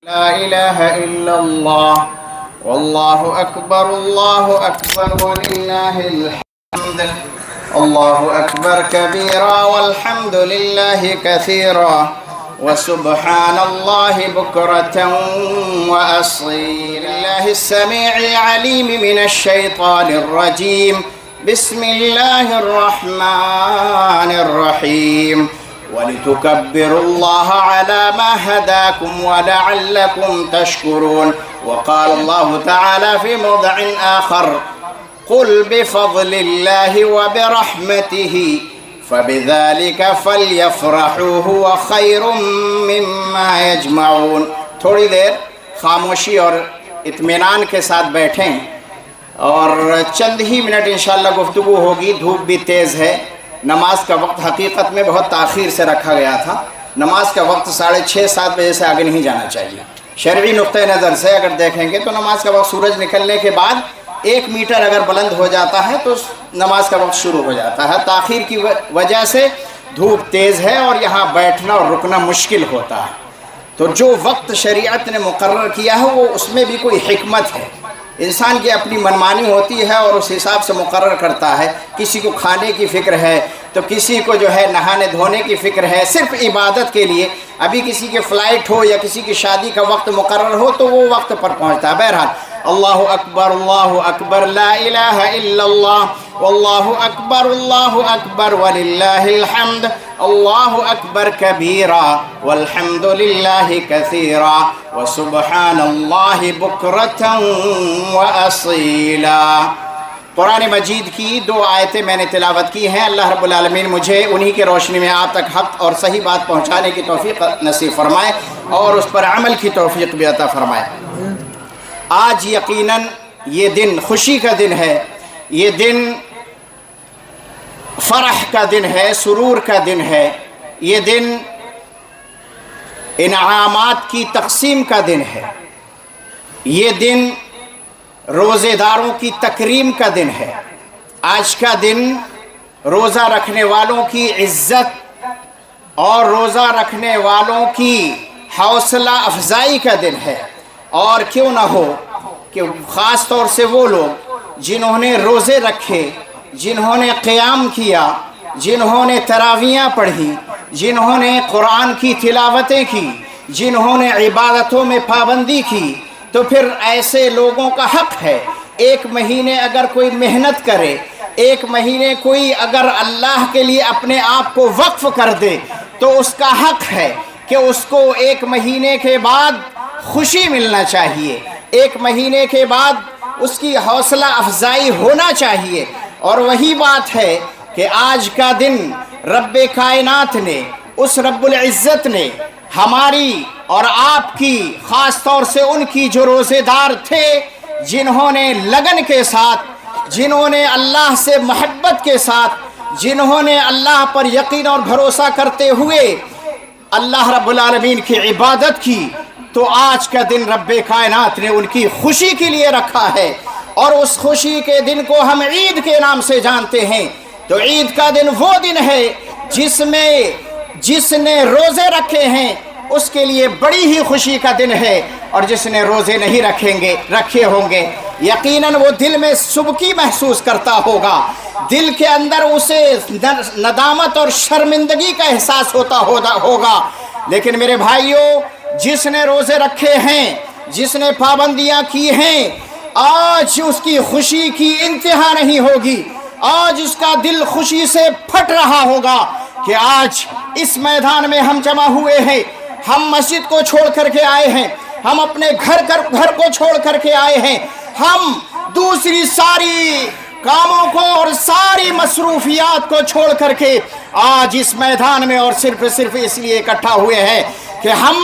لا إله إلا الله والله أكبر الله أكبر ولله الحمد الله أكبر كبيرا والحمد لله كثيرا وسبحان الله بكرة وأصيلا. الله السميع العليم من الشيطان الرجيم. بسم الله الرحمن الرحيم. ولتكبروا الله على ما هداكم ولعلكم تشكرون. وقال الله تعالى في موضع آخر: قل بفضل الله وبرحمته فبذلك فليفرحوا هو خير مما يجمعون. تھوڑی دیر خاموشی اور اطمینان کے ساتھ بیٹھیں اور چند ہی منٹ انشاءاللہ گفتگو ہوگی. دھوپ بھی تیز ہے. نماز کا وقت حقیقت میں بہت تاخیر سے رکھا گیا تھا. نماز کا وقت 6:30-7 بجے سے آگے نہیں جانا چاہیے. شرعی نقطہ نظر سے اگر دیکھیں گے تو نماز کا وقت سورج نکلنے کے بعد 1 میٹر اگر بلند ہو جاتا ہے تو نماز کا وقت شروع ہو جاتا ہے. تاخیر کی وجہ سے دھوپ تیز ہے اور یہاں بیٹھنا اور رکنا مشکل ہوتا ہے. تو جو وقت شریعت نے مقرر کیا ہے وہ اس میں بھی کوئی حکمت ہے. انسان کی اپنی منمانی ہوتی ہے اور اس حساب سے مقرر کرتا ہے. کسی کو کھانے کی فکر ہے تو کسی کو جو ہے نہانے دھونے کی فکر ہے. صرف عبادت کے لیے ابھی کسی کے فلائٹ ہو یا کسی کی شادی کا وقت مقرر ہو تو وہ وقت پر پہنچتا ہے. بہرحال اللہ اکبر لا الہ الا اللہ واللہ اکبر وللہ الحمد. اللہ اکبر کبیرا والحمد للہ کثیرا وسبحان اللہ بکرۃ واصیلا. قرآن مجید کی 2 آیتیں میں نے تلاوت کی ہیں. اللہ رب العالمین مجھے انہی کے روشنی میں آپ تک حق اور صحیح بات پہنچانے کی توفیق نصیب فرمائے اور اس پر عمل کی توفیق بھی عطا فرمائے. آج یقیناً یہ دن خوشی کا دن ہے. یہ دن فرح کا دن ہے، سرور کا دن ہے. یہ دن انعامات کی تقسیم کا دن ہے. یہ دن روزے داروں کی تکریم کا دن ہے. آج کا دن روزہ رکھنے والوں کی عزت اور روزہ رکھنے والوں کی حوصلہ افزائی کا دن ہے. اور کیوں نہ ہو کہ خاص طور سے وہ لوگ جنہوں نے روزے رکھے، جنہوں نے قیام کیا، جنہوں نے تراویحیں پڑھی، جنہوں نے قرآن کی تلاوتیں کی، جنہوں نے عبادتوں میں پابندی کی، تو پھر ایسے لوگوں کا حق ہے 1 مہینے اگر کوئی محنت کرے، 1 مہینے کوئی اگر اللہ کے لیے اپنے آپ کو وقف کر دے تو اس کا حق ہے کہ اس کو 1 مہینے کے بعد خوشی ملنا چاہیے. 1 مہینے کے بعد اس کی حوصلہ افزائی ہونا چاہیے. اور وہی بات ہے کہ آج کا دن رب کائنات نے، اس رب العزت نے ہماری اور آپ کی، خاص طور سے ان کی جو روزے دار تھے، جنہوں نے لگن کے ساتھ، جنہوں نے اللہ سے محبت کے ساتھ، جنہوں نے اللہ پر یقین اور بھروسہ کرتے ہوئے اللہ رب العالمین کی عبادت کی، تو آج کا دن رب کائنات نے ان کی خوشی کے لیے رکھا ہے. اور اس خوشی کے دن کو ہم عید کے نام سے جانتے ہیں. تو عید کا دن وہ دن ہے جس نے روزے رکھے ہیں اس کے لیے بڑی ہی خوشی کا دن ہے. اور جس نے روزے نہیں رکھے ہوں گے یقیناً وہ دل میں سبکی محسوس کرتا ہوگا. دل کے اندر اسے ندامت اور شرمندگی کا احساس ہوگا. لیکن میرے بھائیوں، جس نے روزے رکھے ہیں، جس نے پابندیاں کی ہیں، آج اس کی خوشی کی انتہا نہیں ہوگی. آج اس کا دل خوشی سے پھٹ رہا ہوگا کہ آج اس میدان میں ہم جمع ہوئے ہیں. ہم مسجد کو چھوڑ کر کے آئے ہیں، ہم اپنے گھر کو چھوڑ کر کے آئے ہیں، ہم دوسری ساری کاموں کو اور ساری مصروفیات کو چھوڑ کر کے آج اس میدان میں اور صرف اس لیے اکٹھا ہوئے ہیں کہ ہم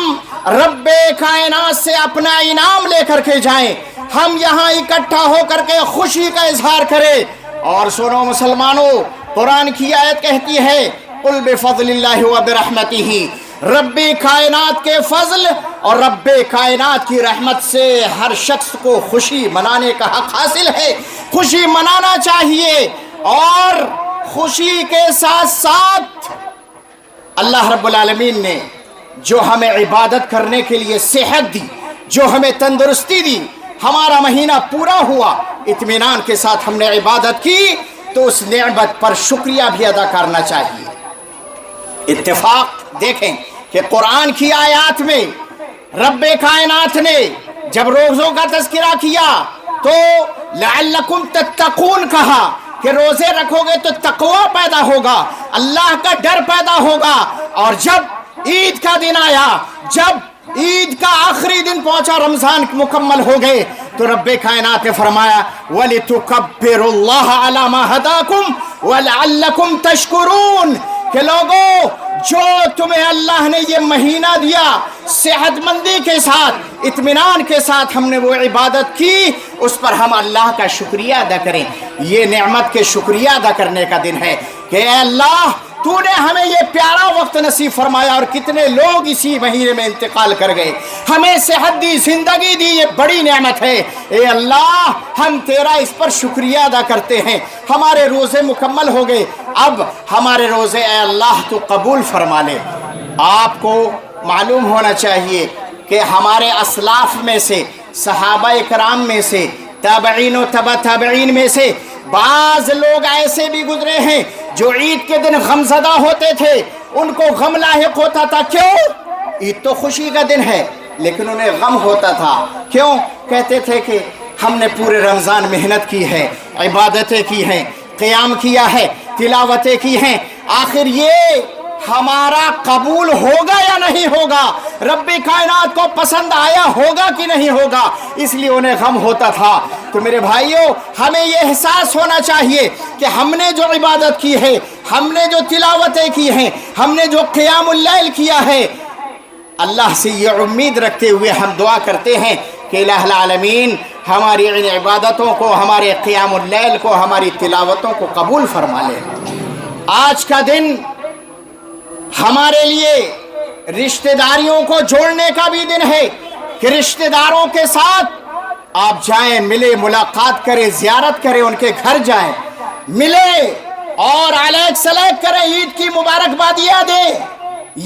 رب کائنات سے اپنا انعام لے کر کے جائیں. ہم یہاں اکٹھا ہو کر کے خوشی کا اظہار کریں. اور سنو مسلمانوں، قرآن کی آیت کہتی ہے: قل بفضل اللہ وبرحمتہ. رب کائنات کے فضل اور رب کائنات کی رحمت سے ہر شخص کو خوشی منانے کا حق حاصل ہے. خوشی منانا چاہیے. اور خوشی کے ساتھ ساتھ اللہ رب العالمین نے جو ہمیں عبادت کرنے کے لیے صحت دی، جو ہمیں تندرستی دی، ہمارا مہینہ پورا ہوا، اطمینان کے ساتھ ہم نے عبادت کی، تو اس نعمت پر شکریہ بھی ادا کرنا چاہیے۔ اتفاق دیکھیں کہ قرآن کی آیات میں رب کائنات نے جب روزوں کا تذکرہ کیا تو لعلکم تتقون کہا کہ روزے رکھو گے تو تقوی پیدا ہوگا، اللہ کا ڈر پیدا ہوگا۔ اور جب عید کا دن آیا، جب عید کا آخری دن پہنچا، رمضان مکمل ہو گئے، تو رب کائنات نے فرمایا وَلِتُكَبِّرُوا اللَّهَ عَلَى مَا هَدَاكُمْ وَلَعَلَّكُمْ تَشْكُرُونَ، کہ لوگوں جو تمہیں اللہ نے یہ مہینہ دیا، صحت مندی کے ساتھ، اطمینان کے ساتھ ہم نے وہ عبادت کی، اس پر ہم اللہ کا شکریہ ادا کریں۔ یہ نعمت کے شکریہ ادا کرنے کا دن ہے کہ اے اللہ تو نے ہمیں یہ پیارا وقت نصیب فرمایا، اور کتنے لوگ اسی مہینے میں انتقال کر گئے، ہمیں صحت دی، زندگی دی، یہ بڑی نعمت ہے۔ اے اللہ ہم تیرا اس پر شکریہ ادا کرتے ہیں۔ ہمارے روزے مکمل ہو گئے، اب ہمارے روزے اے اللہ تو قبول فرما لے۔ آپ کو معلوم ہونا چاہیے کہ ہمارے اسلاف میں سے، صحابہ کرام میں سے، تابعین و تبع تابعین میں سے بعض لوگ ایسے بھی گزرے ہیں جو عید کے دن غمزدہ ہوتے تھے، ان کو غم لاحق ہوتا تھا۔ کیوں؟ عید تو خوشی کا دن ہے، لیکن انہیں غم ہوتا تھا۔ کیوں؟ کہتے تھے کہ ہم نے پورے رمضان محنت کی ہے، عبادتیں کی ہیں، قیام کیا ہے، تلاوتیں کی ہیں، آخر یہ ہمارا قبول ہوگا یا نہیں ہوگا، رب کائنات کو پسند آیا ہوگا کہ نہیں ہوگا، اس لیے انہیں غم ہوتا تھا۔ تو میرے بھائیوں، ہمیں یہ احساس ہونا چاہیے کہ ہم نے جو عبادت کی ہے، ہم نے جو تلاوتیں کی ہیں، ہم نے جو قیام اللیل کیا ہے، اللہ سے یہ امید رکھتے ہوئے ہم دعا کرتے ہیں کہ الہ العالمین ہماری ان عبادتوں کو، ہمارے قیام اللیل کو، ہماری تلاوتوں کو قبول فرما لے۔ آج کا دن ہمارے لیے رشتہ داریوں کو جوڑنے کا بھی دن ہے کہ رشتہ داروں کے ساتھ آپ جائیں، ملے، ملاقات کریں، زیارت کریں، ان کے گھر جائیں، ملے اور علیک سلیک کریں، عید کی مبارکبادیاں دیں۔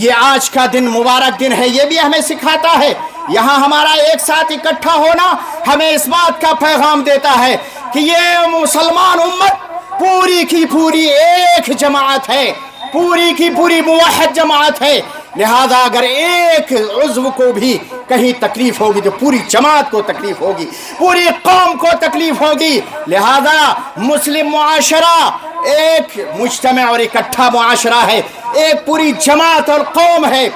یہ آج کا دن مبارک دن ہے، یہ بھی ہمیں سکھاتا ہے۔ یہاں ہمارا ایک ساتھ اکٹھا ہونا ہمیں اس بات کا پیغام دیتا ہے کہ یہ مسلمان امت پوری کی پوری ایک جماعت ہے، پوری کی پوری موحد جماعت ہے، لہذا اگر ایک عضو کو بھی کہیں تکلیف ہوگی تو پوری جماعت کو تکلیف ہوگی، پوری قوم کو تکلیف ہوگی۔ لہذا مسلم معاشرہ ایک مجتمع اور اکٹھا معاشرہ ہے، ایک پوری جماعت اور قوم ہے۔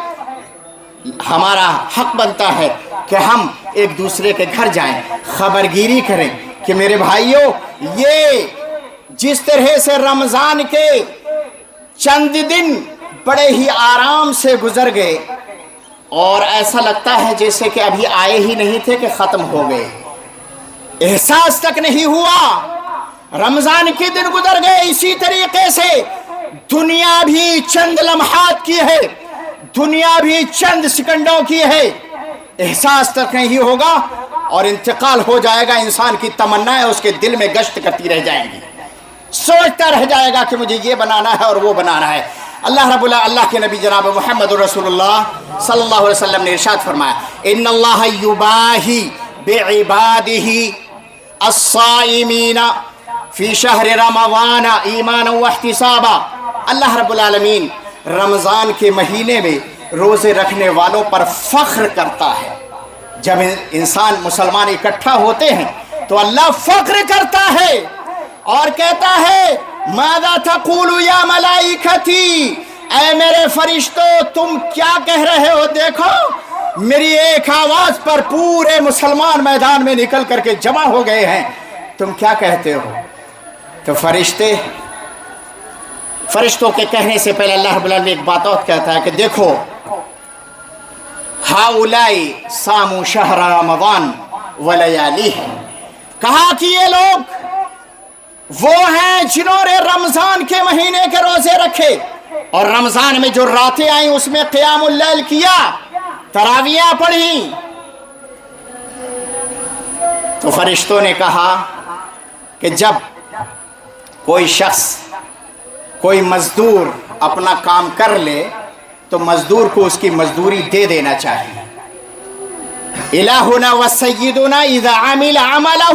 ہمارا حق بنتا ہے کہ ہم ایک دوسرے کے گھر جائیں، خبرگیری کریں کہ میرے بھائیوں، یہ جس طرح سے رمضان کے چند دن بڑے ہی آرام سے گزر گئے اور ایسا لگتا ہے جیسے کہ ابھی آئے ہی نہیں تھے کہ ختم ہو گئے، احساس تک نہیں ہوا رمضان کے دن گزر گئے، اسی طریقے سے دنیا بھی چند لمحات کی ہے، دنیا بھی چند سیکنڈوں کی ہے، احساس تک نہیں ہوگا اور انتقال ہو جائے گا۔ انسان کی تمنا ہے اس کے دل میں گشت کرتی رہ جائیں گی، سوچتا رہ جائے گا کہ مجھے یہ بنانا ہے اور وہ بنانا ہے۔ اللہ کے نبی جناب محمد رسول اللہ صلی اللہ علیہ وسلم نے ارشاد فرمایا ان اللہ یباہی بعبادہ الصائمین فی شہر رمضان ایمانا واحتسابا، اللہ رب العالمین رمضان کے مہینے میں روزے رکھنے والوں پر فخر کرتا ہے۔ جب انسان مسلمان اکٹھا ہوتے ہیں تو اللہ فخر کرتا ہے اور کہتا ہے ماذا تقول یا ملائکتی، اے میرے فرشتوں تم کیا کہہ رہے ہو، دیکھو میری ایک آواز پر پورے مسلمان میدان میں نکل کر کے جمع ہو گئے ہیں، تم کیا کہتے ہو؟ تو فرشتوں کے کہنے سے پہلے اللہ رب العالمین ایک بات اور کہتا ہے کہ دیکھو ہاؤلائی صاموا شہر رمضان ولیالیہ، کہا کہ یہ لوگ وہ ہیں جنہوں نے رمضان کے مہینے کے روزے رکھے اور رمضان میں جو راتیں آئیں اس میں قیام اللیل کیا، تراویحیں پڑھی۔ تو فرشتوں نے کہا کہ جب کوئی شخص، کوئی مزدور اپنا کام کر لے تو مزدور کو اس کی مزدوری دے دینا چاہیے۔ الہنا و سیدنا اذا عمل عملہ،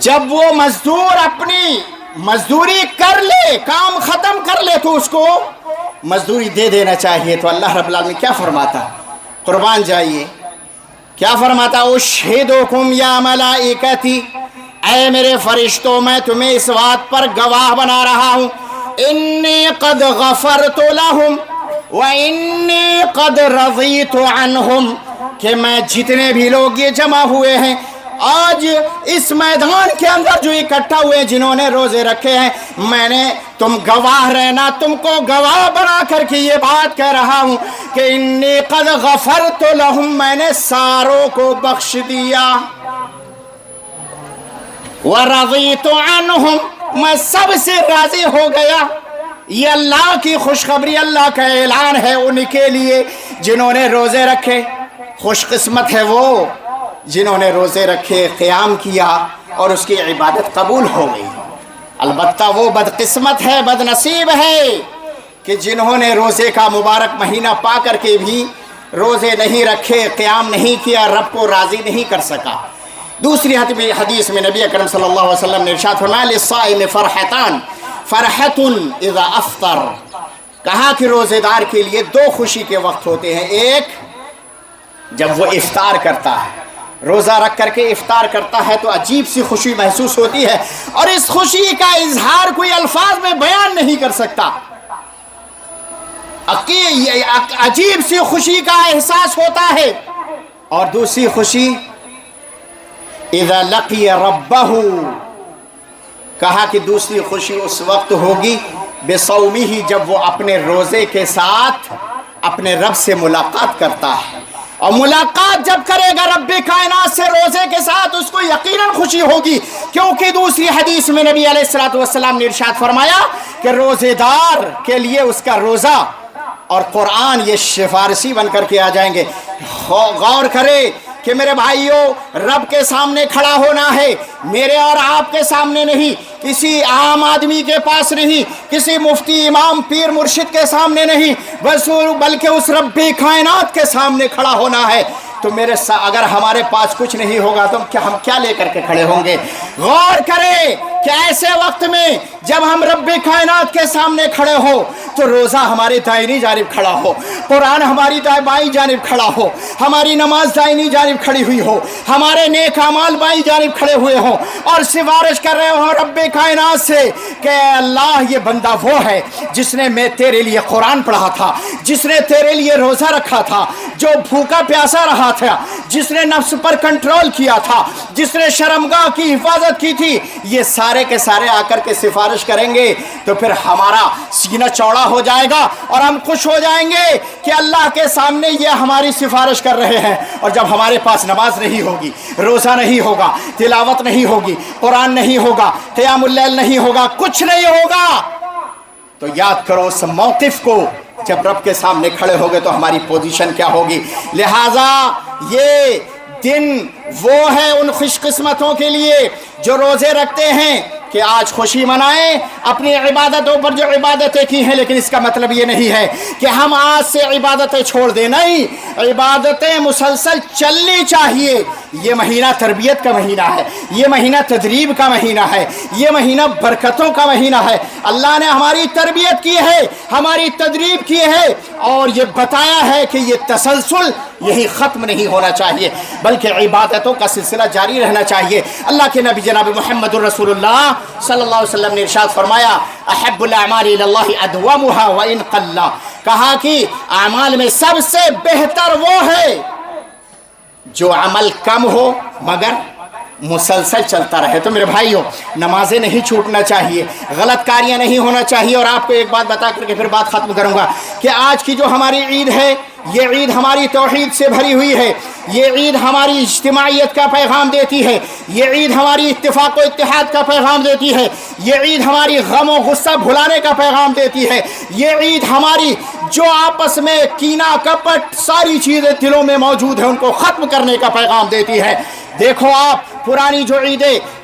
جب وہ مزدور اپنی مزدوری کر لے، کام ختم کر لے، تو اس کو مزدوری دے دینا چاہیے۔ تو اللہ رب العالمین کیا فرماتا؟ قربان جائیے، کیا فرماتا؟ اشہدکم یا ملائکتی، اے میرے فرشتوں میں تمہیں اس بات پر گواہ بنا رہا ہوں، انی قد غفرت لہم وانی قد رضیت عنہم، کہ میں جتنے بھی لوگ یہ جمع ہوئے ہیں آج اس میدان کے اندر جو اکٹھا ہوئے، جنہوں نے روزے رکھے ہیں، میں نے، تم گواہ رہنا، تم کو گواہ بنا کر کے یہ بات کہہ رہا ہوں کہ انی قد غفرت لہم، میں نے ساروں کو بخش دیا، ورضیت عنہم، میں سب سے راضی ہو گیا۔ یہ اللہ کی خوشخبری، اللہ کا اعلان ہے ان کے لیے جنہوں نے روزے رکھے۔ خوش قسمت ہے وہ جنہوں نے روزے رکھے، قیام کیا اور اس کی عبادت قبول ہو گئی۔ البتہ وہ بدقسمت ہے، بد نصیب ہے کہ جنہوں نے روزے کا مبارک مہینہ پا کر کے بھی روزے نہیں رکھے، قیام نہیں کیا، رب کو راضی نہیں کر سکا۔ دوسری حدیث میں نبی اکرم صلی اللہ علیہ وسلم نے ارشاد فرمایا للصائم فرحتان، فرحت اذا افطر، کہا کہ روزے دار کے لیے دو خوشی کے وقت ہوتے ہیں، ایک جب وہ افطار کرتا ہے، روزہ رکھ کر کے افطار کرتا ہے تو عجیب سی خوشی محسوس ہوتی ہے، اور اس خوشی کا اظہار کوئی الفاظ میں بیان نہیں کر سکتا، عجیب سی خوشی کا احساس ہوتا ہے۔ اور دوسری خوشی اذا لقی ربہ، کہا کہ دوسری خوشی اس وقت ہوگی بصومہ، جب وہ اپنے روزے کے ساتھ اپنے رب سے ملاقات کرتا ہے، اور ملاقات جب کرے گا رب کائنات سے روزے کے ساتھ، اس کو یقیناً خوشی ہوگی، کیونکہ دوسری حدیث میں نبی علیہ السلام نے ارشاد فرمایا کہ روزے دار کے لیے اس کا روزہ اور قرآن یہ سفارشی بن کر کے آ جائیں گے۔ غور کرے کہ میرے بھائیوں، رب کے سامنے کھڑا ہونا ہے، میرے اور آپ کے سامنے نہیں، کسی عام آدمی کے پاس نہیں، کسی مفتی، امام، پیر، مرشد کے سامنے نہیں، بلکہ اس رب کائنات کے سامنے کھڑا ہونا ہے۔ تو اگر ہمارے پاس کچھ نہیں ہوگا تو ہم کیا لے کر کے کھڑے ہوں گے؟ غور کریں کہ ایسے وقت میں جب ہم رب کائنات کے سامنے کھڑے ہو تو روزہ ہمارے دائنی جانب کھڑا ہو، قرآن ہماری بائیں جانب کھڑا ہو، ہماری نماز دائنی جانب کھڑی ہوئی ہو، ہمارے نیک اعمال بائیں جانب کھڑے ہوئے ہوں، اور سفارش کر رہے ہوں رب کائنات سے کہ اللہ یہ بندہ وہ ہے جس نے میں تیرے لیے قرآن پڑھا تھا، جس نے تیرے لیے روزہ رکھا تھا، جو بھوکا پیاسا رہا تھا، جس نے نفس پر کنٹرول کیا تھا، جس نے شرمگاہ کی حفاظت کی تھی۔ یہ سارے کے سارے آ کر کے سفارش کریں گے تو پھر ہمارا سینہ چوڑا ہو جائے گا اور ہم خوش ہو جائیں گے کہ اللہ کے سامنے یہ ہماری سفارش کر رہے ہیں۔ اور جب ہمارے پاس نماز نہیں ہوگی، روزہ نہیں ہوگا، تلاوت نہیں ہوگی، قرآن نہیں ہوگا، قیام اللیل نہیں ہوگا، کچھ نہیں ہوگا، تو یاد کرو اس موقف کو، جب رب کے سامنے کھڑے ہوگے تو ہماری پوزیشن کیا ہوگی۔ لہٰذا یہ دن وہ ہے ان خوش قسمتوں کے لیے جو روزے رکھتے ہیں کہ آج خوشی منائیں اپنی عبادتوں پر جو عبادتیں کی ہیں، لیکن اس کا مطلب یہ نہیں ہے کہ ہم آج سے عبادتیں چھوڑ دیں، نہیں، عبادتیں مسلسل چلنی چاہیے۔ یہ مہینہ تربیت کا مہینہ ہے، یہ مہینہ تدریب کا مہینہ ہے، یہ مہینہ برکتوں کا مہینہ ہے۔ اللہ نے ہماری تربیت کی ہے، ہماری تدریب کی ہے، اور یہ بتایا ہے کہ یہ تسلسل یہی ختم نہیں ہونا چاہیے، بلکہ عبادتوں کا سلسلہ جاری رہنا چاہیے۔ اللہ کے نبی جناب محمد الرسول اللہ صلی اللہ علیہ وسلم نے ارشاد فرمایا احب الاعمال الی اللہ ادومها وان قل، کہا کہ اعمال میں سب سے بہتر وہ ہے جو عمل کم ہو مگر مسلسل چلتا رہے۔ تو میرے بھائیوں، نمازیں نہیں چھوٹنا چاہیے، غلط کاریاں نہیں ہونا چاہیے۔ اور آپ کو ایک بات بتا کر کے پھر بات ختم کروں گا کہ آج کی جو ہماری عید ہے، یہ عید ہماری توحید سے بھری ہوئی ہے، یہ عید ہماری اجتماعیت کا پیغام دیتی ہے، یہ عید ہماری اتفاق و اتحاد کا پیغام دیتی ہے، یہ عید ہماری غم و غصہ بھلانے کا پیغام دیتی ہے، یہ عید ہماری جو آپس میں کینہ کپٹ ساری چیزیں دلوں میں موجود ہیں ان کو ختم کرنے کا پیغام دیتی ہے۔ دیکھو آپ پرانی جو عیدیں